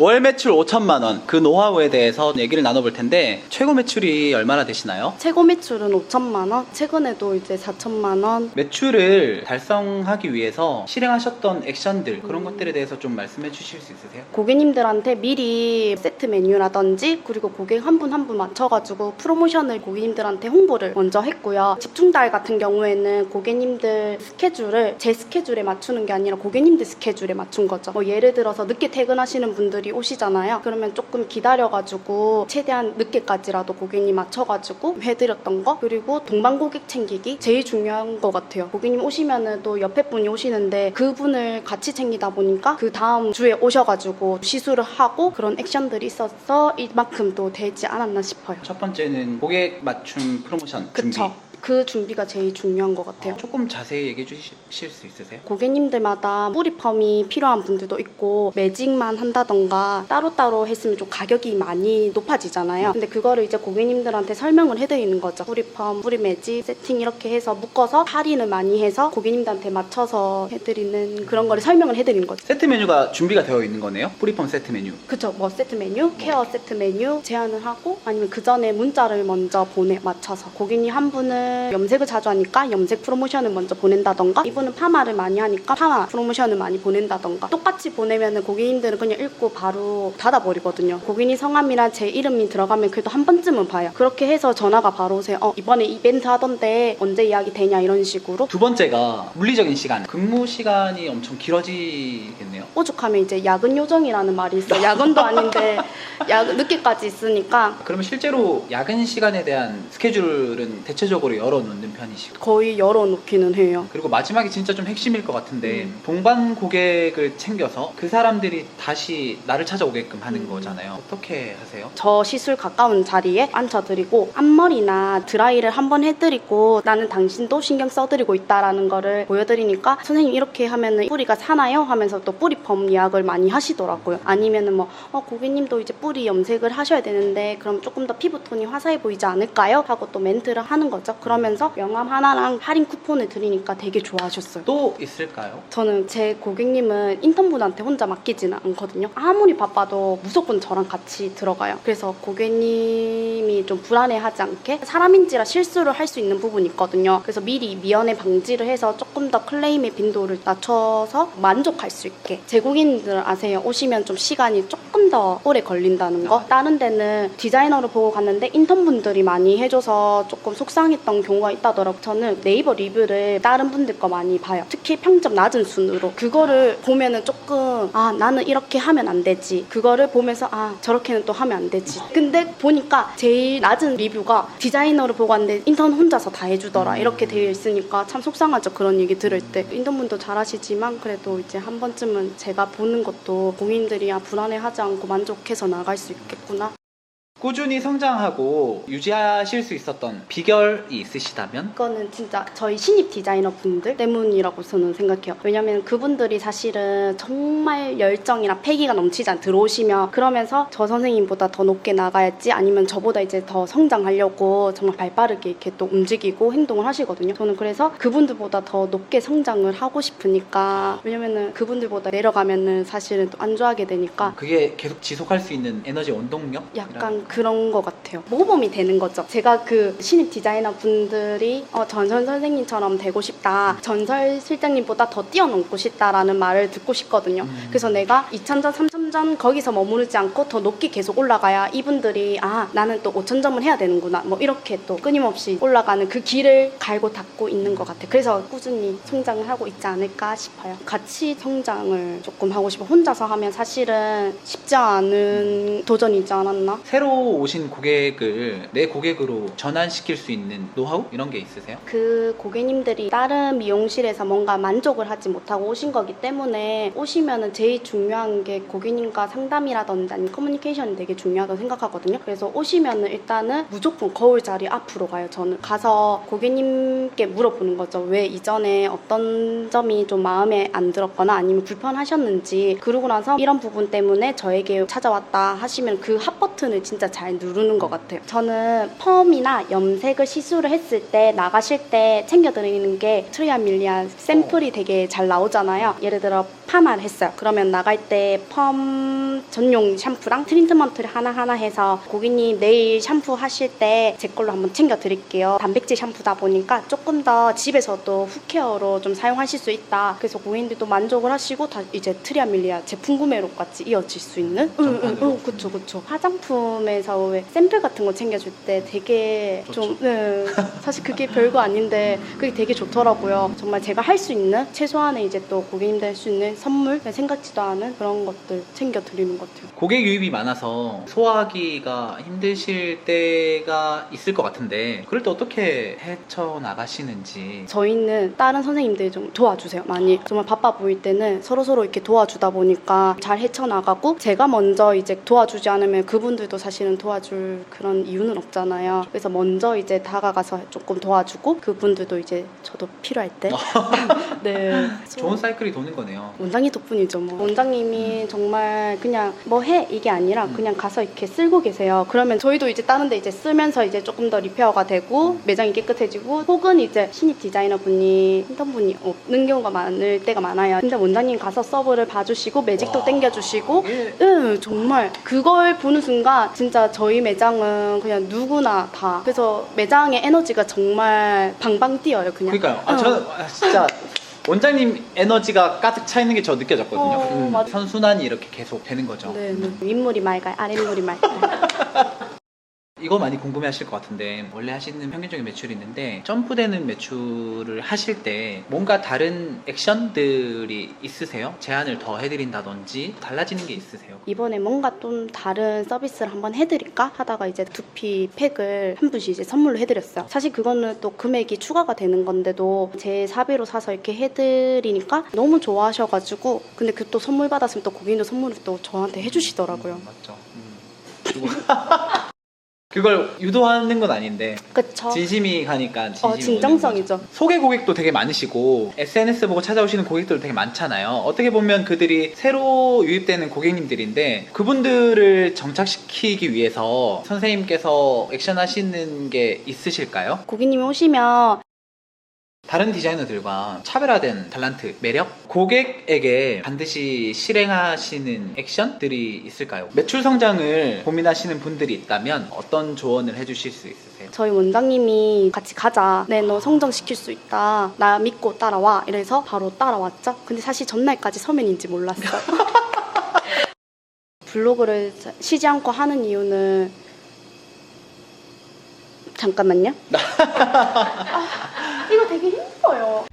월 매출 5천만 원, 그 노하우에 대해서 얘기를 나눠볼 텐데 최고 매출이 얼마나 되시나요? 최고 매출은 5천만 원, 최근에도 이제 4천만 원. 매출을 달성하기 위해서 실행하셨던 액션들 그런 것들에 대해서 좀 말씀해 주실 수 있으세요? 고객님들한테 미리 세트 메뉴라든지 그리고 고객 한 분 한 분 맞춰가지고 프로모션을 고객님들한테 홍보를 먼저 했고요. 집중달 같은 경우에는 고객님들 스케줄을 제 스케줄에 맞추는 게 아니라 고객님들 스케줄에 맞춘 거죠. 뭐 예를 들어서 늦게 퇴근하시는 분들이 오시잖아요. 그러면 조금 기다려가지고 최대한 늦게까지라도 고객님 맞춰가지고 해드렸던 거. 그리고 동반 고객 챙기기 제일 중요한 것 같아요. 고객님 오시면은 또 옆에 분이 오시는데 그분을 같이 챙기다 보니까 그 다음 주에 오셔가지고 시술을 하고 그런 액션들이 있어서 이만큼 또 되지 않았나 싶어요. 첫 번째는 고객 맞춤 프로모션 준비. 그쵸. 그 준비가 제일 중요한 것 같아요. 조금 자세히 얘기해 주실 수 있으세요? 고객님들마다 뿌리펌이 필요한 분들도 있고 매직만 한다던가 따로따로 했으면 좀 가격이 많이 높아지잖아요. 근데 그거를 이제 고객님들한테 설명을 해드리는 거죠. 뿌리펌, 뿌리 매직, 세팅 이렇게 해서 묶어서 할인을 많이 해서 고객님들한테 맞춰서 해드리는 그런 거를 설명을 해드리는 거죠. 세트 메뉴가 준비가 되어 있는 거네요? 뿌리펌 세트 메뉴. 그쵸. 뭐 세트 메뉴, 케어 세트 메뉴 제안을 하고 아니면 그 전에 문자를 먼저 맞춰서 고객님 한 분은 염색을 자주 하니까 염색 프로모션을 먼저 보낸다던가 이분은 파마를 많이 하니까 파마 프로모션을 많이 보낸다던가 똑같이 보내면은 고객님들은 그냥 읽고 바로 닫아버리거든요. 고객님 성함이랑 제 이름이 들어가면 그래도 한 번쯤은 봐요. 그렇게 해서 전화가 바로 오세요. 이번에 이벤트 하던데 언제 예약이 되냐 이런 식으로. 두 번째가 물리적인 시간. 근무 시간이 엄청 길어지겠네요. 오죽하면 이제 야근 요정이라는 말이 있어요. 야근도 아닌데 늦게까지 있으니까. 그러면 실제로 야근 시간에 대한 스케줄은 대체적으로 열어놓는 편이시고 거의 열어놓기는 해요. 그리고 마지막이 진짜 좀 핵심일 것 같은데 동반 고객을 챙겨서 그 사람들이 다시 나를 찾아오게끔 하는 거잖아요. 어떻게 하세요? 저 시술 가까운 자리에 앉혀드리고 앞머리나 드라이를 한번 해드리고 나는 당신도 신경 써드리고 있다라는 거를 보여드리니까 선생님 이렇게 하면은 뿌리가 사나요? 하면서 또 뿌리펌 예약을 많이 하시더라고요. 아니면은 뭐 고객님도 이제 뿌리 염색을 하셔야 되는데 그럼 조금 더 피부톤이 화사해 보이지 않을까요? 하고 또 멘트를 하는 거죠. 그러면서 명함 하나랑 할인 쿠폰을 드리니까 되게 좋아하셨어요. 또 있을까요? 저는 제 고객님은 인턴분한테 혼자 맡기지는 않거든요. 아무리 바빠도 무조건 저랑 같이 들어가요. 그래서 고객님이 좀 불안해하지 않게 사람인지라 실수를 할 수 있는 부분이 있거든요. 그래서 미리 미연에 방지를 해서 조금 더 클레임의 빈도를 낮춰서 만족할 수 있게. 제 고객님들 아세요? 오시면 좀 시간이 조금 더 오래 걸린다는 거. 다른 데는 디자이너를 보고 갔는데 인턴분들이 많이 해줘서 조금 속상했던 경우가 있다더라고요. 저는 네이버 리뷰를 다른 분들 거 많이 봐요. 특히 평점 낮은 순으로. 그거를 보면은 조금 나는 이렇게 하면 안 되지. 그거를 보면서 저렇게는 또 하면 안 되지. 근데 보니까 제일 낮은 리뷰가 디자이너를 보고 왔는데 인턴 혼자서 다 해주더라. 이렇게 되어 있으니까 참 속상하죠. 그런 얘기 들을 때. 인턴분도 잘하시지만 그래도 이제 한 번쯤은 제가 보는 것도 고객님들이 불안해하지 않고 만족해서 나갈 수 있겠구나. 꾸준히 성장하고 유지하실 수 있었던 비결이 있으시다면? 이거는 진짜 저희 신입 디자이너 분들 때문이라고 저는 생각해요. 왜냐면 그분들이 사실은 정말 열정이나 패기가 넘치지 않게 들어오시면 그러면서 저 선생님보다 더 높게 나가야지 아니면 저보다 이제 더 성장하려고 정말 발빠르게 이렇게 또 움직이고 행동을 하시거든요. 저는 그래서 그분들보다 더 높게 성장을 하고 싶으니까 왜냐면은 그분들보다 내려가면은 사실은 또 안좋아하게 되니까 그게 계속 지속할 수 있는 에너지 원동력? 약간 그런 것 같아요. 모범이 되는 거죠. 제가 그 신입 디자이너 분들이 전설 선생님처럼 되고 싶다. 전설 실장님보다 더 뛰어넘고 싶다라는 말을 듣고 싶거든요. 그래서 내가 2000점, 3000점 거기서 머무르지 않고 더 높게 계속 올라가야 이분들이 나는 또 5000점을 해야 되는구나. 뭐 이렇게 또 끊임없이 올라가는 그 길을 갈고 닦고 있는 것 같아요. 그래서 꾸준히 성장을 하고 있지 않을까 싶어요. 같이 성장을 조금 하고 싶어요. 혼자서 하면 사실은 쉽지 않은 도전이지 않았나? 새로 오신 고객을 내 고객으로 전환시킬 수 있는 노하우? 이런 게 있으세요? 그 고객님들이 다른 미용실에서 뭔가 만족을 하지 못하고 오신 거기 때문에 오시면은 제일 중요한 게 고객님과 상담이라든지 아니면 커뮤니케이션이 되게 중요하다고 생각하거든요. 그래서 오시면은 일단은 무조건 거울 자리 앞으로 가요. 저는 가서 고객님께 물어보는 거죠. 왜 이전에 어떤 점이 좀 마음에 안 들었거나 아니면 불편하셨는지. 그러고 나서 이런 부분 때문에 저에게 찾아왔다 하시면 그 핫 버튼을 진짜 잘 누르는 것 같아요. 저는 펌이나 염색을 시술을 했을 때 나가실 때 챙겨드리는 게 트리아밀리아 샘플이 되게 잘 나오잖아요. 예를 들어 파마를 했어요. 그러면 나갈 때 펌 전용 샴푸랑 트리트먼트를 하나하나 해서 고객님 내일 샴푸 하실 때 제 걸로 한번 챙겨 드릴게요. 단백질 샴푸다 보니까 조금 더 집에서도 훅케어로 좀 사용하실 수 있다. 그래서 고객님들도 만족을 하시고 다 이제 트리아밀리아 제품 구매로 같이 이어질 수 있는 전판으로. 그쵸. 화장품에서 왜 샘플 같은 거 챙겨줄 때 되게 좋죠. 사실 그게 별거 아닌데 그게 되게 좋더라고요. 정말 제가 할 수 있는 최소한의 이제 또 고객님들 할 수 있는 선물 생각지도 않은 그런 것들 챙겨 드리는 것 같아요. 고객 유입이 많아서 소화하기가 힘드실 때가 있을 것 같은데 그럴 때 어떻게 헤쳐나가시는지. 저희는 다른 선생님들이 좀 도와주세요. 많이 정말 바빠 보일 때는 서로 이렇게 도와주다 보니까 잘 헤쳐나가고 제가 먼저 이제 도와주지 않으면 그분들도 사실은 도와줄 그런 이유는 없잖아요. 그래서 먼저 이제 다가가서 조금 도와주고 그분들도 이제 저도 필요할 때 네. 좋은 사이클이 도는 거네요. 원장님 덕분이죠 뭐. 원장님이 정말 그냥 뭐 해 이게 아니라 그냥 가서 이렇게 쓸고 계세요. 그러면 저희도 이제 다른 데 이제 쓰면서 이제 조금 더 리페어가 되고 매장이 깨끗해지고 혹은 이제 신입 디자이너분이 인턴분이 없는 경우가 많을 때가 많아요. 근데 원장님 가서 서브를 봐주시고 매직도 와, 땡겨주시고 이게 정말 그걸 보는 순간 진짜 저희 매장은 그냥 누구나 다 그래서 매장의 에너지가 정말 방방 뛰어요 그냥. 그러니까요. 저는 진짜 원장님 에너지가 가득 차 있는 게 저 느껴졌거든요. 맞아. 선순환이 이렇게 계속 되는 거죠. 네. 윗물이 맑아요 아랫물이 맑아요. 이거 많이 궁금해하실 것 같은데 원래 하시는 평균적인 매출이 있는데 점프되는 매출을 하실 때 뭔가 다른 액션들이 있으세요? 제안을 더 해드린다든지 달라지는 게 있으세요? 이번에 뭔가 좀 다른 서비스를 한번 해드릴까 하다가 이제 두피 팩을 한 분씩 이제 선물로 해드렸어요. 사실 그거는 또 금액이 추가가 되는 건데도 제 사비로 사서 이렇게 해드리니까 너무 좋아하셔가지고 근데 그 또 선물 받았으면 또 고객님도 선물을 또 저한테 해주시더라고요. 맞죠. 그걸 유도하는 건 아닌데 그쵸? 진심이 가니까 진심이 진정성이죠. 오는 거죠. 소개 고객도 되게 많으시고 SNS 보고 찾아오시는 고객들도 되게 많잖아요. 어떻게 보면 그들이 새로 유입되는 고객님들인데 그분들을 정착시키기 위해서 선생님께서 액션 하시는 게 있으실까요? 고객님이 오시면 다른 디자이너들과 차별화된 탤런트, 매력? 고객에게 반드시 실행하시는 액션들이 있을까요? 매출 성장을 고민하시는 분들이 있다면 어떤 조언을 해주실 수 있으세요? 저희 원장님이 같이 가자. 네, 너 성장시킬 수 있다. 나 믿고 따라와. 이래서 바로 따라왔죠. 근데 사실 전날까지 서면인지 몰랐어요. 블로그를 쉬지 않고 하는 이유는 잠깐만요. 이거 되게 힘들어요.